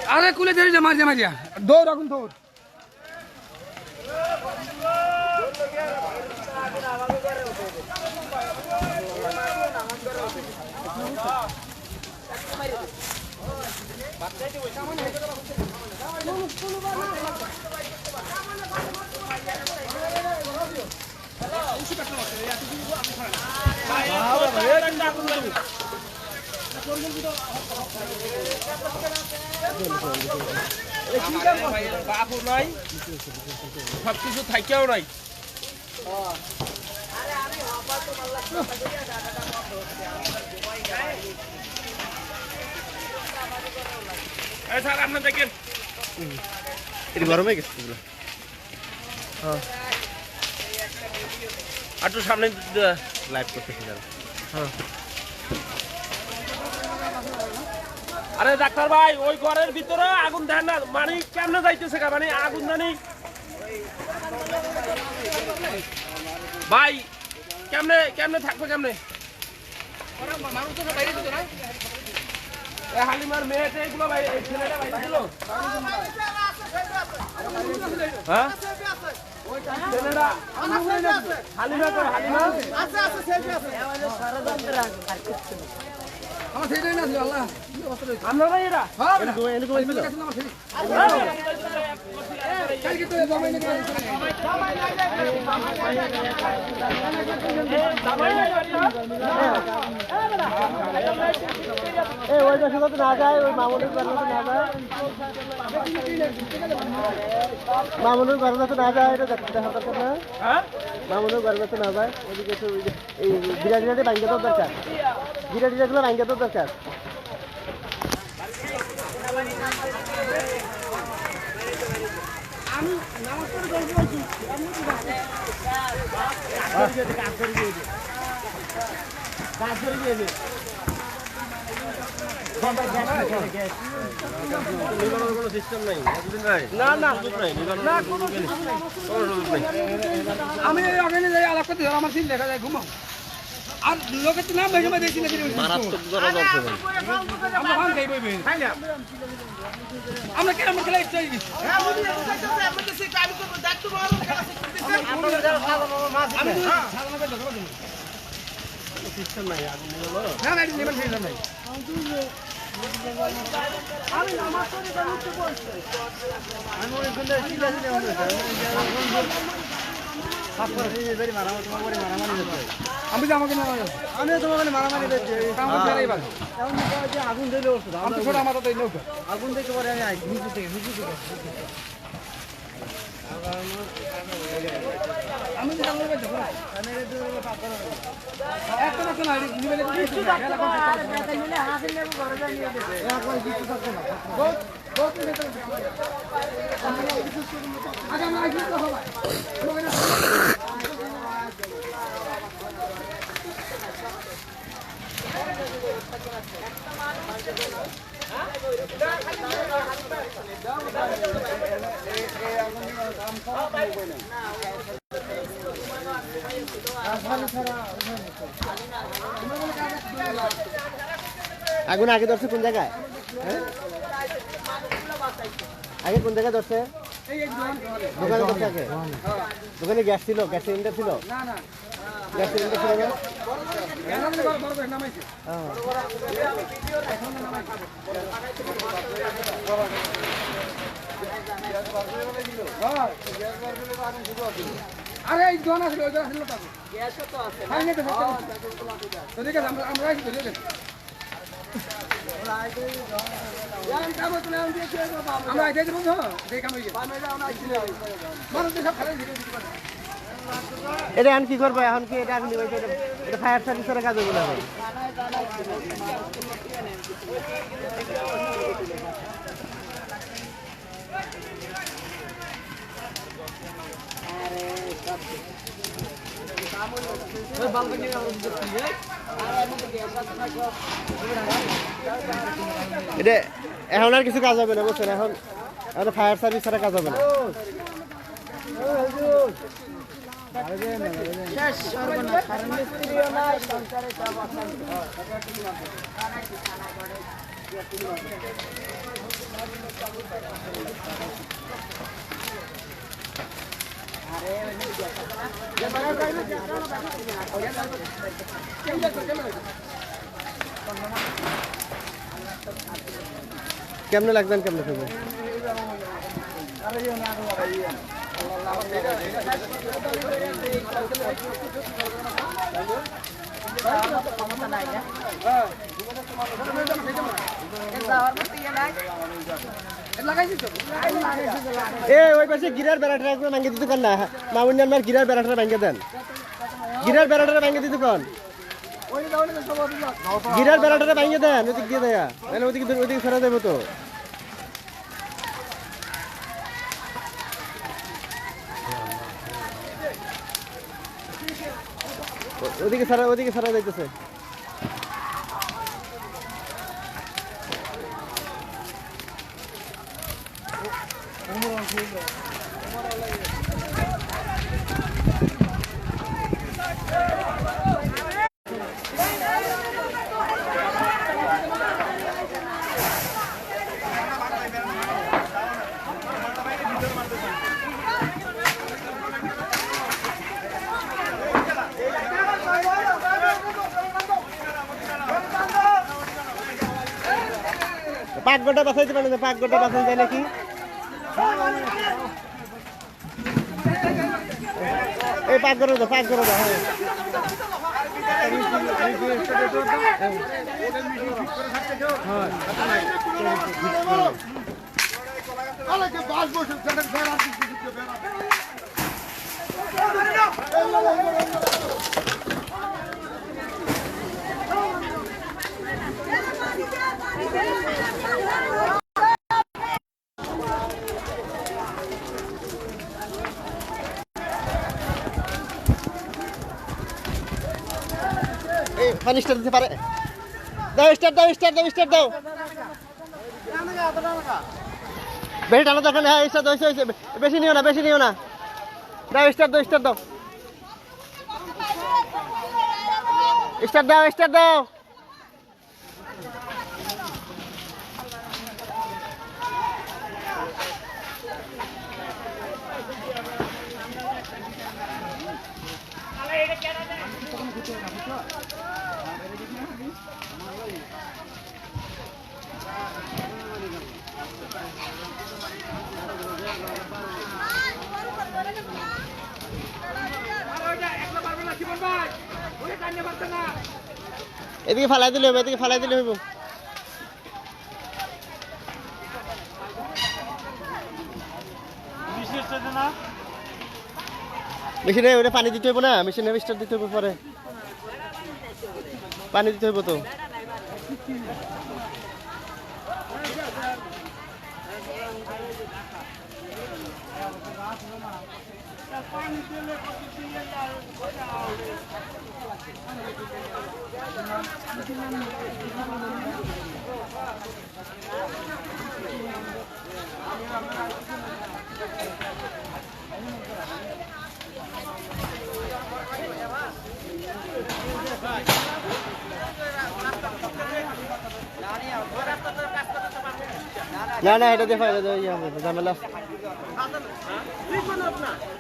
আরে কুলে ধরে যা মারিয়া মারিয়া দৌড় এখন দৌড় বাপু নাই সবকিছু থাকেও নাই স্যার আপনার দেখেন এটা গরমে গেছে একটু সামনে লাইভ করতেছি হ্যাঁ আরে ডাক্তার ভাই ওই ঘরের ভিতরে আগুন দেন না মানে কেমনে যাইতেছে মানে আগুন জানি ভাই কেমনে কেমনে থাকবে কেমনে হালিমার মেয়েটা এগুলো ভাই ছেলেটা ভাই ছিল হ্যাঁ ছেলেটা হালিমা কই হালিমা আছে আছে সেলফি আছে ষড়যন্ত্র আর কিছু না আমার সেটাই না ছিল আল্লাহ আমরা ভাই এরা হ্যাঁ এনে কই ছিল কালকে তো জমাই না এই ওই দেশে তো না যায় ওই মামুনের ঘরে তো না যায় মামুনের ঘরে তো না যায় এটা দেখতে হবে না হ্যাঁ মামুনের ঘরে তো না যায় ওদিকে তো এই বিরাটিনাতে ভাঙ্গা তো দরকার বিরাটিনাগুলো ভাঙ্গা তো দরকার আমি নামাজ পড়ে গল্প করছি আমি কি কাজ করে দিয়ে কোনো সিস্টেম নাই না না না কোনো আমি ওখানে যাই আলাপ করতে আমার সিন দেখা যায় ঘুমাও আর লোকের তো নাম বেশি বেশি দেখি দেখি মারাত্মক জোরে দরকার আমরা ভান খাই বইবে আমরা কেমন খেলা ইচ্ছা হয়ে গেছি সিস্টেম নাই আগুন হলো না না এটা নেবেন সিস্টেম নাই আমি নামাজ পড়ে উঠতে বলছি আমি ওইখানে সিধা সিধা হয়ে আমি আমাকে আমি তোমাকে মারামারি দেখছি আগুন দিলে ছোট আমার তো নৌকা আগুন দেখে পরে আমি আই নিচু থেকে আমি একটা কথা না নিবেলে কিছু থাকতে না মিলে হাসিল নেব ঘরে যা নিয়ে যেতে এখন কিছু থাকতে না বহুত বহুত নিতে আগে আমরা আইছি তো সবাই আগুন আগে ধরছে কোন জায়গায় আগে কোন জায়গায় ধরছে দোকানে ধরছে আগে দোকানে গ্যাস ছিল গ্যাস সিলিন্ডার ছিল গ্যাস সিলিন্ডার ছিল আরে এই দোকান আছে ওই দোকান ছিল তো গ্যাস তো আছে হ্যাঁ নিতে পারো তো ঠিক আছে আমরা আইছি তো ঠিক আছে আমরা আইতে দেবো হ্যাঁ দেখাম হইছে মানুষ সব খালি দিতে পারে এটা এখন কি করবো এখন কি এটা এখন এটা ফায়ার সার্ভিসের কাজে বলে হবে এটা এখন আর কিছু কাজ হবে না বুঝছেন এখন ফায়ার সার্ভিস ছাড়া কাজ হবে না শেষ সর্বনাশ আর মিস্ত্রিও নাই সংসারে সব অশান্তি কেমনে লাগবেন কেমনে ফেলবো ক্ষমতা নাই না যাওয়ার মতো ইয়ে নাই এ ওই পাশে গিরার বেড়াটা একবার ভাঙে দিতে পার না মামুনিয়ানমার গিরার বেড়াটা ভাঙে দেন গিরার বেড়াটা ভাঙে দিতে কোন গিরার বেড়াটা ভাঙে দেন ওদিক দিয়ে দেয়া তাহলে ওদিকে সরা দেবো তো ওদিকে সারা যাইতেছে পাকঘরটা বাঁচাইতে পারেন না পাকঘরটা বাঁচানো যায় নাকি এই পাকঘরে দাও হ্যাঁ পানি স্টার্ট দিতে পারে দাও স্টার্ট দাও বেশি টানা দরকার নেই হ্যাঁ স্টার্ট হয়েছে বেশি নিও না দাও স্টার্ট দাও স্টার্ট দাও এদিকে ফালাই দিলে হইব মেশিনে ওটা পানি দিতে হইব না মেশিনে স্টার্ট দিতে হইব পরে পানি দিতে হইব তো না এটা দেখা ঝামেলা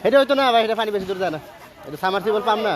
এটা হইতো না ভাই এটা পানি বেশি দূর যায় না এটা সামারসিবল পাম না